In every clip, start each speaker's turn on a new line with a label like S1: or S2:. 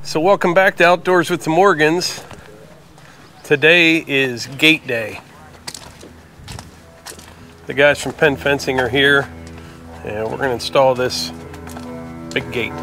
S1: So welcome back to Outdoors with the Morgans. Today is gate day. The guys from Penn Fencing are here, and we're going to install this big gate.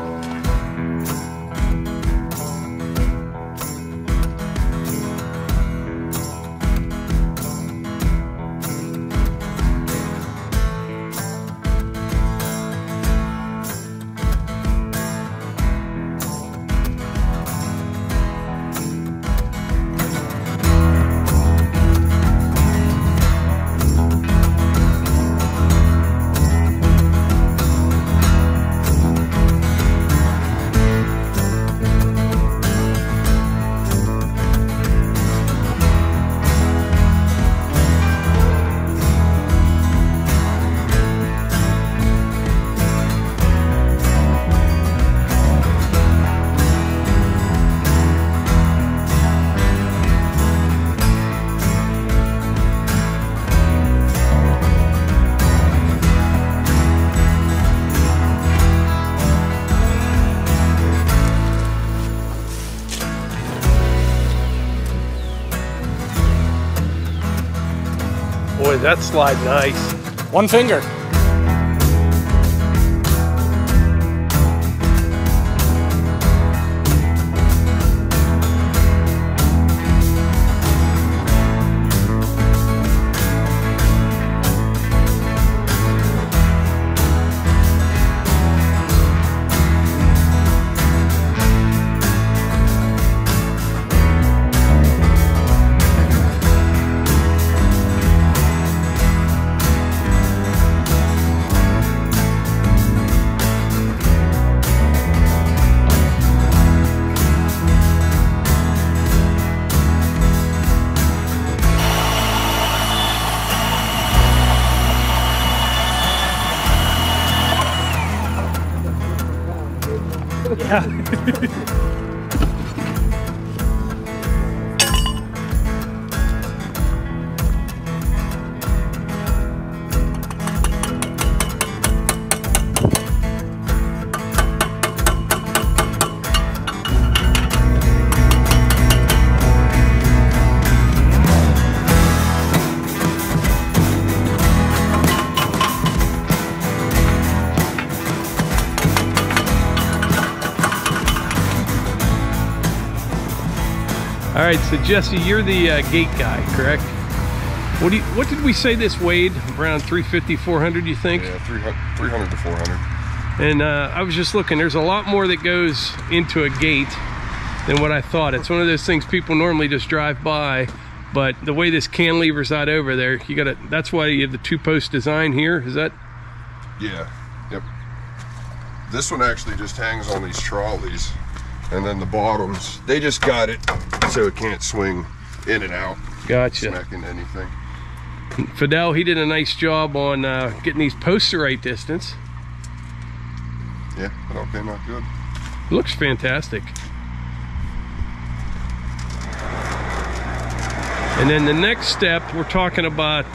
S1: Boy, that slide nice.
S2: One finger. Yeah.
S1: All right, so Jesse, you're the gate guy, correct? What did we say this weighed? Around 350, 400, you think?
S3: Yeah, 300 to 400.
S1: And I was just looking, there's a lot more that goes into a gate than what I thought. It's one of those things people normally just drive by, but the way this cantilever's out over there, you gotta, that's why you have the two-post design here, is that?
S3: Yeah, yep. This one actually just hangs on these trolleys, and then the bottoms, they just got it so it can't swing in and out.
S1: Gotcha.
S3: Smacking anything.
S1: Fidel, he did a nice job on getting these posts the right distance.
S3: Yeah, it all came out good.
S1: It looks fantastic. And then the next step, we're talking about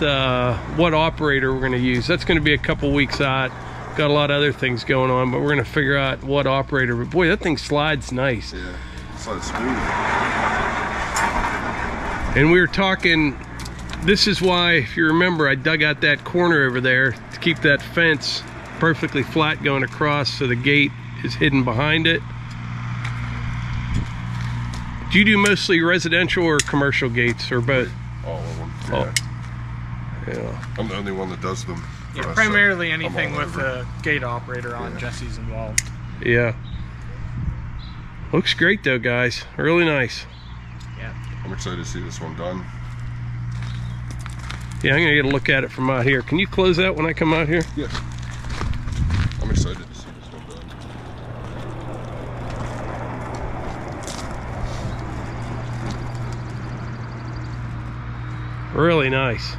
S1: what operator we're going to use. That's going to be a couple weeks out. Got a lot of other things going on, but we're going to figure out what operator. But boy, that thing slides nice.
S3: Yeah, it slides smooth.
S1: And we were talking, this is why, if you remember, I dug out that corner over there to keep that fence perfectly flat going across so the gate is hidden behind it. Do you do mostly residential or commercial gates, or both?
S3: All of them, yeah.
S1: Oh. Yeah.
S3: I'm the only one that does them.
S2: Yeah, primarily anything with a gate operator on, yeah. Jesse's involved.
S1: Yeah. Looks great though, guys. Really nice.
S2: Yeah.
S3: I'm excited to see this one done.
S1: Yeah, I'm gonna get a look at it from out here. Can you close that when I come out here?
S3: Yes. I'm excited to see this one done.
S1: Really nice.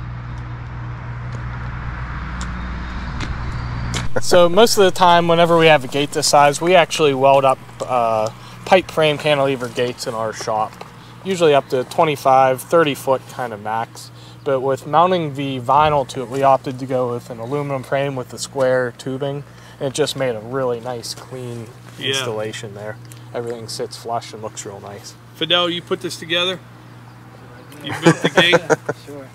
S2: So most of the time, whenever we have a gate this size, we actually weld up pipe frame cantilever gates in our shop. Usually up to 25, 30 foot kind of max. But with mounting the vinyl to it, we opted to go with an aluminum frame with the square tubing. And it just made a really nice, clean installation there. everything sits flush and looks real nice.
S1: Fidel, you put this together? You built the gate?
S2: Sure.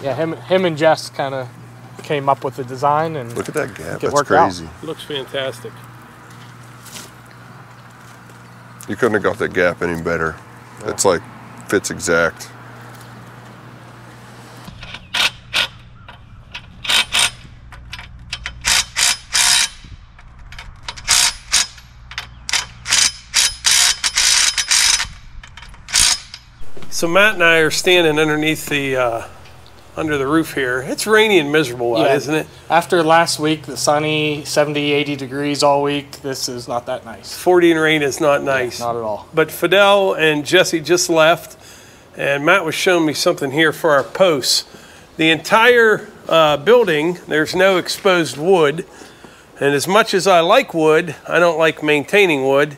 S2: Yeah, him and Jess kind of came up with the design, and
S3: look at that gap.
S2: That's
S3: crazy.
S1: It looks fantastic.
S3: You couldn't have got that gap any better. Yeah. It's like fits exact.
S1: So Matt and I are standing underneath the under the roof here. It's rainy and miserable out, isn't it?
S2: After last week, the sunny 70, 80 degrees all week, this is not that nice.
S1: 40 and rain is not nice.
S2: Yeah, not at all.
S1: But Fidel and Jesse just left, and Matt was showing me something here for our posts. The entire building, there's no exposed wood. And as much as I like wood, I don't like maintaining wood.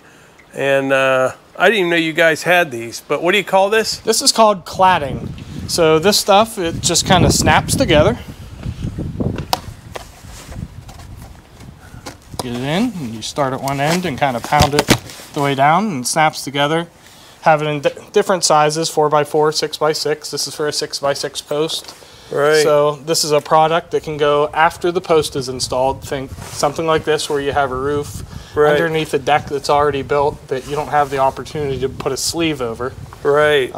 S1: And I didn't even know you guys had these, but what do you call this?
S2: This is called cladding. So this stuff, it just kind of snaps together. Get it in, and you start at one end and kind of pound it the way down, and it snaps together. Have it in different sizes, 4x4, 6x6. This is for a 6x6 post.
S1: Right.
S2: So this is a product that can go after the post is installed. Think something like this, where you have a roof underneath a deck that's already built that you don't have the opportunity to put a sleeve over.
S1: Right.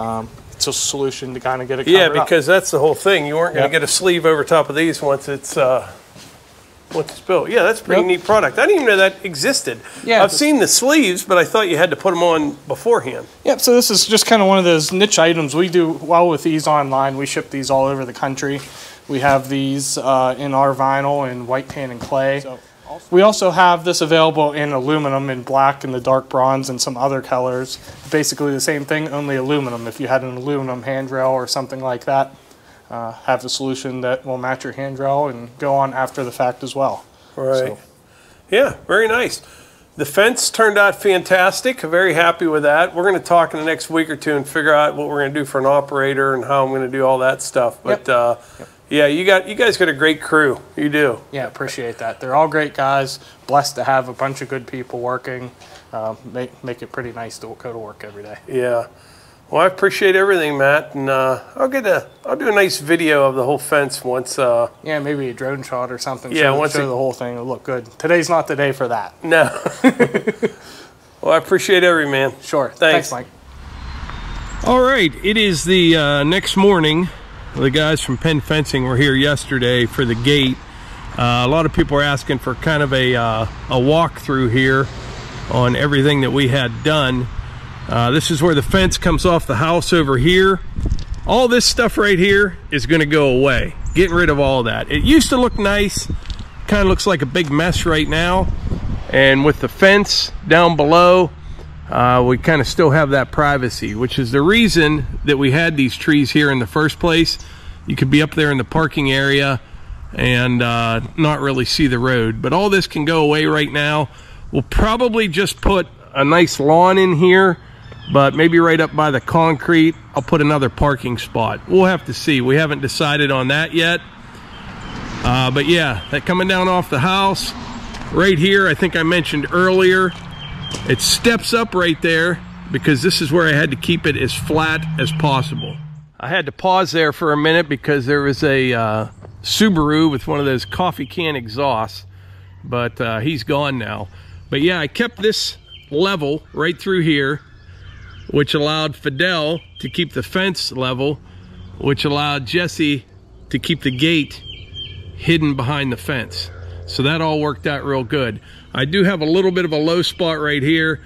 S2: It's a solution to kind of get it covered up.
S1: Because that's the whole thing. You weren't going to get a sleeve over top of these once it's built. Yeah, that's a pretty neat product. I didn't even know that existed. Yeah, I've seen the sleeves, but I thought you had to put them on beforehand.
S2: Yep, so this is just kind of one of those niche items. We do well with these online. We ship these all over the country. We have these in our vinyl in white, tan, and clay. We also have this available in aluminum, in black, and the dark bronze, and some other colors. Basically the same thing, only aluminum. If you had an aluminum handrail or something like that, have a solution that will match your handrail and go on after the fact as well.
S1: Right.
S2: So.
S1: Yeah, very nice. The fence turned out fantastic. Very happy with that. We're going to talk in the next week or two and figure out what we're going to do for an operator and how I'm going to do all that stuff. But yeah, you guys got a great crew. You do.
S2: Yeah, appreciate that. They're all great guys. Blessed to have a bunch of good people working. Make it pretty nice to go to work every day.
S1: Yeah. Well, I appreciate everything, Matt, and I'll do a nice video of the whole fence once.
S2: Yeah, maybe a drone shot or something.
S1: Yeah,
S2: show the whole thing. It'll look good. Today's not the day for that.
S1: No. Well, I appreciate everything, man.
S2: Sure.
S1: Thanks,
S2: Mike.
S1: All right, it is the next morning. The guys from Penn Fencing were here yesterday for the gate. A lot of people are asking for kind of a walkthrough here on everything that we had done. This is where the fence comes off the house over here. All this stuff right here is going to go away. Getting rid of all that. It used to look nice. Kind of looks like a big mess right now. And with the fence down below, we kind of still have that privacy, which is the reason that we had these trees here in the first place. You could be up there in the parking area and not really see the road. But all this can go away right now. We'll probably just put a nice lawn in here, but maybe right up by the concrete, I'll put another parking spot. We'll have to see. We haven't decided on that yet. But yeah, that coming down off the house, right here, I think I mentioned earlier, it steps up right there because this is where I had to keep it as flat as possible. I had to pause there for a minute because there was a Subaru with one of those coffee can exhausts, but he's gone now. But yeah, I kept this level right through here, which allowed Fidel to keep the fence level, which allowed Jesse to keep the gate hidden behind the fence. So that all worked out real good. I do have a little bit of a low spot right here.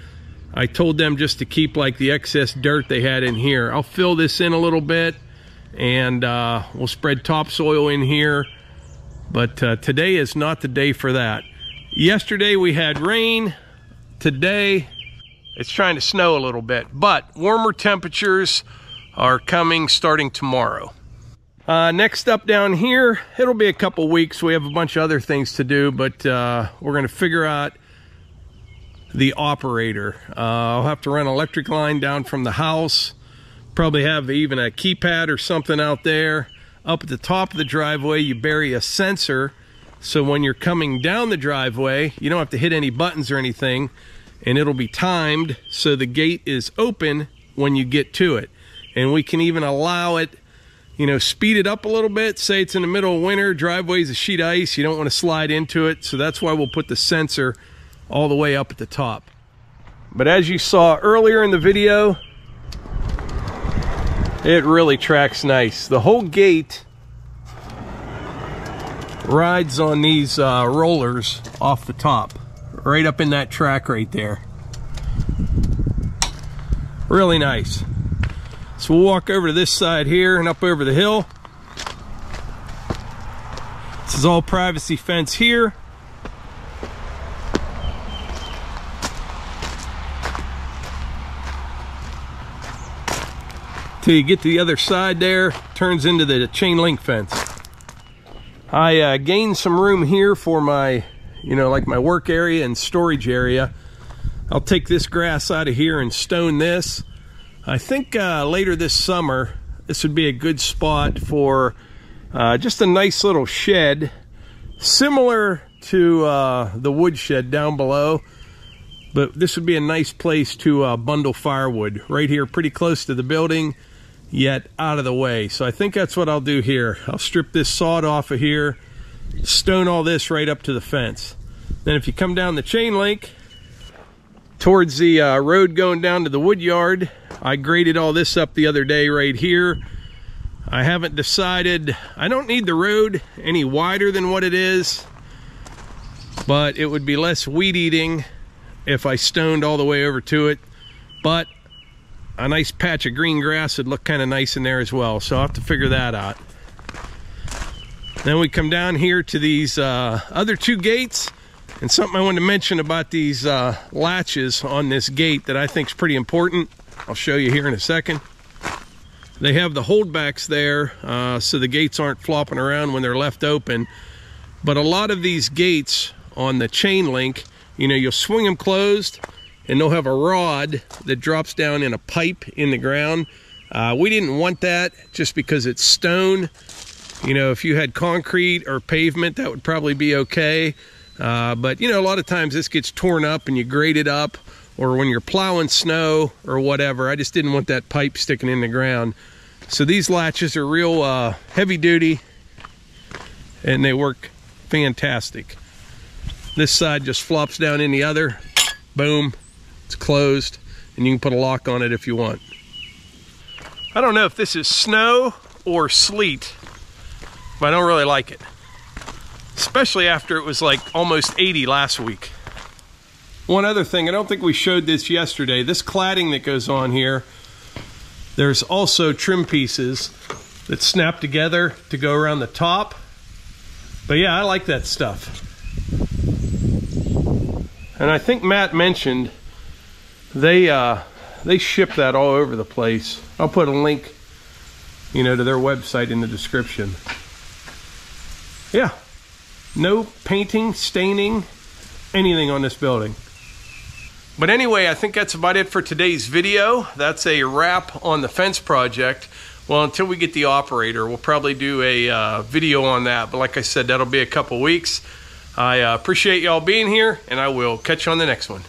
S1: I told them just to keep like the excess dirt they had in here. I'll fill this in a little bit and we'll spread topsoil in here. But today is not the day for that. Yesterday we had rain. Today it's trying to snow a little bit, but warmer temperatures are coming starting tomorrow. Next up down here, it'll be a couple weeks. We have a bunch of other things to do, but we're going to figure out the operator. I'll have to run an electric line down from the house, probably have even a keypad or something out there. Up at the top of the driveway, you bury a sensor, so when you're coming down the driveway, you don't have to hit any buttons or anything. and it'll be timed so the gate is open when you get to it. And we can even allow it, you know, speed it up a little bit. Say it's in the middle of winter, driveway's a sheet of ice, you don't want to slide into it, so that's why we'll put the sensor all the way up at the top. But as you saw earlier in the video, it really tracks nice. The whole gate rides on these rollers off the top, right up in that track right there. Really nice. So we'll walk over to this side here and up over the hill. This is all privacy fence here. Till you get to the other side there, turns into the chain link fence. I gained some room here for my, you know, like my work area and storage area. I'll take this grass out of here and stone this. I think later this summer, this would be a good spot for just a nice little shed, similar to the wood shed down below. But this would be a nice place to bundle firewood, right here pretty close to the building, yet out of the way. So I think that's what I'll do here. I'll strip this sod off of here, stone all this right up to the fence. Then if you come down the chain link towards the road going down to the wood yard, I graded all this up the other day right here. I haven't decided, I don't need the road any wider than what it is, but it would be less weed eating if I stoned all the way over to it. But a nice patch of green grass would look kind of nice in there as well, so I'll have to figure that out. Then we come down here to these other two gates, and something I wanted to mention about these latches on this gate that I think is pretty important. I'll show you here in a second. They have the holdbacks there, so the gates aren't flopping around when they're left open. But a lot of these gates on the chain link, you know, you'll swing them closed and they'll have a rod that drops down in a pipe in the ground. We didn't want that just because it's stone. You know, if you had concrete or pavement, that would probably be okay. But you know, a lot of times this gets torn up and you grade it up, or when you're plowing snow or whatever. I just didn't want that pipe sticking in the ground. So these latches are real heavy duty and they work fantastic. This side just flops down in the other, boom, it's closed, and you can put a lock on it if you want. I don't know if this is snow or sleet, but I don't really like it. Especially after it was like almost 80 last week. One other thing, I don't think we showed this yesterday. This cladding that goes on here, there's also trim pieces that snap together to go around the top. But yeah, I like that stuff. And I think Matt mentioned they ship that all over the place. I'll put a link, you know, to their website in the description. Yeah, no painting, staining, anything on this building. But anyway, I think that's about it for today's video. That's a wrap on the fence project. Well, until we get the operator, we'll probably do a video on that. But like I said, that'll be a couple weeks. I appreciate y'all being here, and I will catch you on the next one.